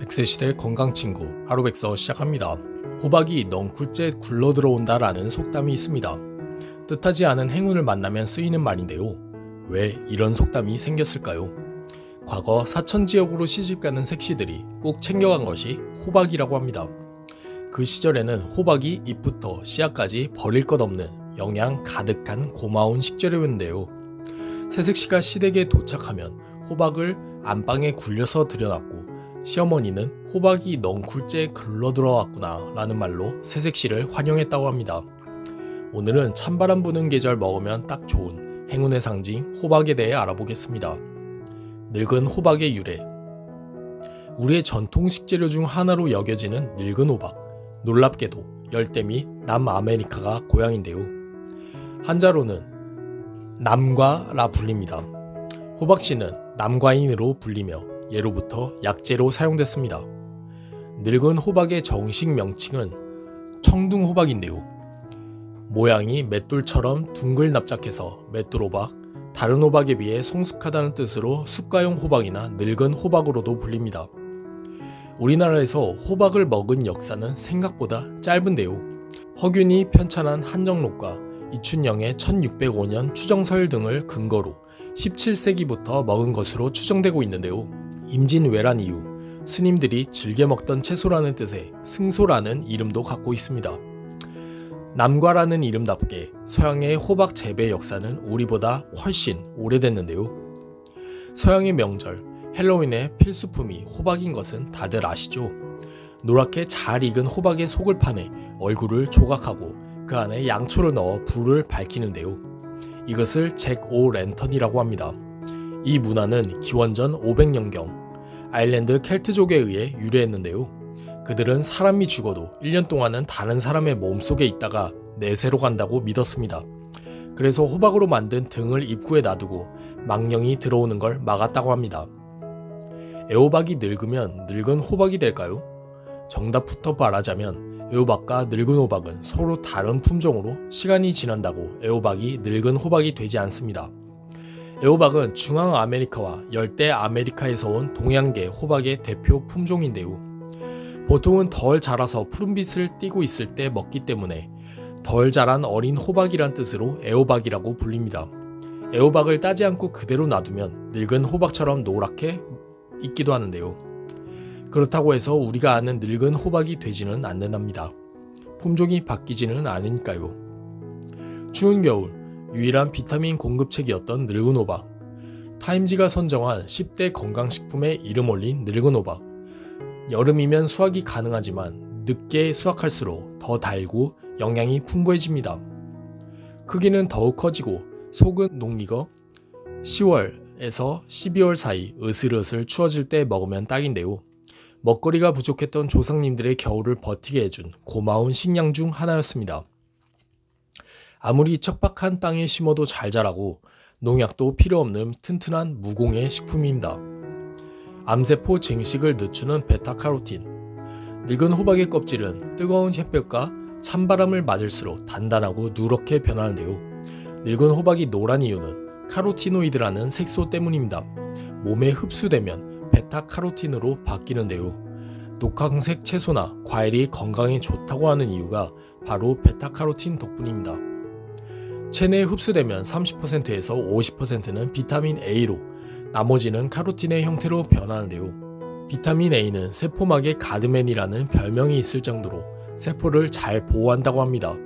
100세 건강친구 하루백서 시작합니다. 호박이 넝쿨째 굴러들어온다 라는 속담이 있습니다. 뜻하지 않은 행운을 만나면 쓰이는 말인데요. 왜 이런 속담이 생겼을까요? 과거 사천지역으로 시집가는 색시들이 꼭 챙겨간 것이 호박이라고 합니다. 그 시절에는 호박이 잎부터 씨앗까지 버릴 것 없는 영양 가득한 고마운 식재료였는데요. 새색시가 시댁에 도착하면 호박을 안방에 굴려서 들여놨고 시어머니는 호박이 넝쿨째 굴러들어왔구나 라는 말로 새색시를 환영했다고 합니다. 오늘은 찬바람 부는 계절 먹으면 딱 좋은 행운의 상징 호박에 대해 알아보겠습니다. 늙은 호박의 유래. 우리의 전통 식재료 중 하나로 여겨지는 늙은 호박. 놀랍게도 열대미 남아메리카가 고향인데요. 한자로는 남과라 불립니다. 호박씨는 남과인으로 불리며 예로부터 약재로 사용됐습니다. 늙은 호박의 정식 명칭은 청둥호박인데요. 모양이 맷돌처럼 둥글 납작해서 맷돌호박, 다른 호박에 비해 성숙하다는 뜻으로 숫가용 호박이나 늙은 호박으로도 불립니다. 우리나라에서 호박을 먹은 역사는 생각보다 짧은데요. 허균이 편찬한 한정록과 이춘영의 1605년 추정설 등을 근거로 17세기부터 먹은 것으로 추정되고 있는데요. 임진왜란 이후 스님들이 즐겨 먹던 채소라는 뜻의 승소라는 이름도 갖고 있습니다. 남과라는 이름답게 서양의 호박 재배 역사는 우리보다 훨씬 오래됐는데요. 서양의 명절 헬로윈의 필수품이 호박인 것은 다들 아시죠? 노랗게 잘 익은 호박의 속을 파내 얼굴을 조각하고 그 안에 양초를 넣어 불을 밝히는데요. 이것을 잭오랜턴이라고 합니다. 이 문화는 기원전 500년경 아일랜드 켈트족에 의해 유래했는데요. 그들은 사람이 죽어도 1년 동안은 다른 사람의 몸속에 있다가 내세로 간다고 믿었습니다. 그래서 호박으로 만든 등을 입구에 놔두고 망령이 들어오는 걸 막았다고 합니다. 애호박이 늙으면 늙은 호박이 될까요? 정답부터 말하자면 애호박과 늙은 호박은 서로 다른 품종으로 시간이 지난다고 애호박이 늙은 호박이 되지 않습니다. 애호박은 중앙아메리카와 열대아메리카에서 온 동양계 호박의 대표 품종인데요. 보통은 덜 자라서 푸른빛을 띠고 있을 때 먹기 때문에 덜 자란 어린 호박이란 뜻으로 애호박이라고 불립니다. 애호박을 따지 않고 그대로 놔두면 늙은 호박처럼 노랗게 익기도 하는데요. 그렇다고 해서 우리가 아는 늙은 호박이 되지는 않는답니다. 품종이 바뀌지는 않으니까요. 추운 겨울 유일한 비타민 공급책이었던 늙은 호박. 타임지가 선정한 10대 건강식품에 이름 올린 늙은 호박. 여름이면 수확이 가능하지만 늦게 수확할수록 더 달고 영양이 풍부해집니다. 크기는 더욱 커지고 속은 녹익어 10월에서 12월 사이 으슬으슬 추워질 때 먹으면 딱인데요. 먹거리가 부족했던 조상님들의 겨울을 버티게 해준 고마운 식량 중 하나였습니다. 아무리 척박한 땅에 심어도 잘 자라고 농약도 필요 없는 튼튼한 무공해 식품입니다. 암세포 증식을 늦추는 베타카로틴. 늙은 호박의 껍질은 뜨거운 햇볕과 찬바람을 맞을수록 단단하고 누렇게 변하는데요. 늙은 호박이 노란 이유는 카로티노이드라는 색소 때문입니다. 몸에 흡수되면 베타카로틴으로 바뀌는데요. 녹황색 채소나 과일이 건강에 좋다고 하는 이유가 바로 베타카로틴 덕분입니다. 체내에 흡수되면 30%에서 50%는 비타민 A로 나머지는 카로틴의 형태로 변하는데요. 비타민 A는 세포막에 가드맨이라는 별명이 있을 정도로 세포를 잘 보호한다고 합니다.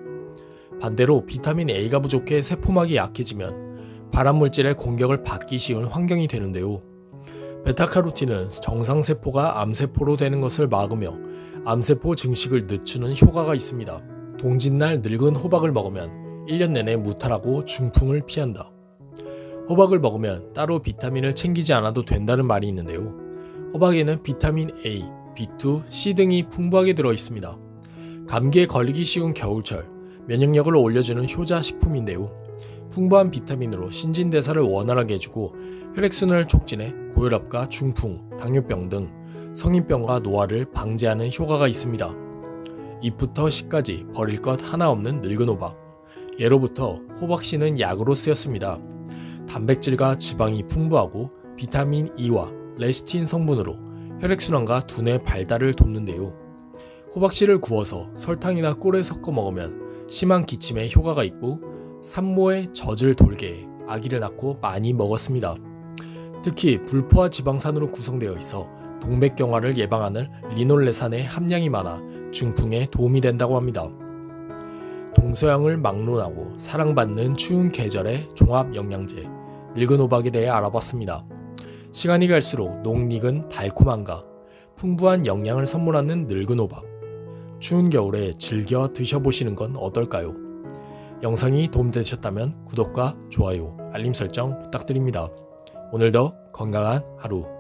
반대로 비타민 A가 부족해 세포막이 약해지면 발암물질의 공격을 받기 쉬운 환경이 되는데요. 베타카로틴은 정상세포가 암세포로 되는 것을 막으며 암세포 증식을 늦추는 효과가 있습니다. 동짓날 늙은 호박을 먹으면 1년 내내 무탈하고 중풍을 피한다. 호박을 먹으면 따로 비타민을 챙기지 않아도 된다는 말이 있는데요. 호박에는 비타민 A, B2, C 등이 풍부하게 들어있습니다. 감기에 걸리기 쉬운 겨울철, 면역력을 올려주는 효자 식품인데요. 풍부한 비타민으로 신진대사를 원활하게 해주고 혈액순환을 촉진해 고혈압과 중풍, 당뇨병 등 성인병과 노화를 방지하는 효과가 있습니다. 잎부터 씨까지 버릴 것 하나 없는 늙은 호박. 예로부터 호박씨는 약으로 쓰였습니다. 단백질과 지방이 풍부하고 비타민 E와 레시틴 성분으로 혈액순환과 두뇌 발달을 돕는데요. 호박씨를 구워서 설탕이나 꿀에 섞어 먹으면 심한 기침에 효과가 있고 산모의 젖을 돌게 해 아기를 낳고 많이 먹었습니다. 특히 불포화 지방산으로 구성되어 있어 동맥경화를 예방하는 리놀레산의 함량이 많아 중풍에 도움이 된다고 합니다. 동서양을 막론하고 사랑받는 추운 계절의 종합영양제 늙은 호박에 대해 알아봤습니다. 시간이 갈수록 녹익은 달콤함과 풍부한 영양을 선물하는 늙은 호박. 추운 겨울에 즐겨 드셔보시는 건 어떨까요? 영상이 도움되셨다면 구독과 좋아요, 알림 설정 부탁드립니다. 오늘도 건강한 하루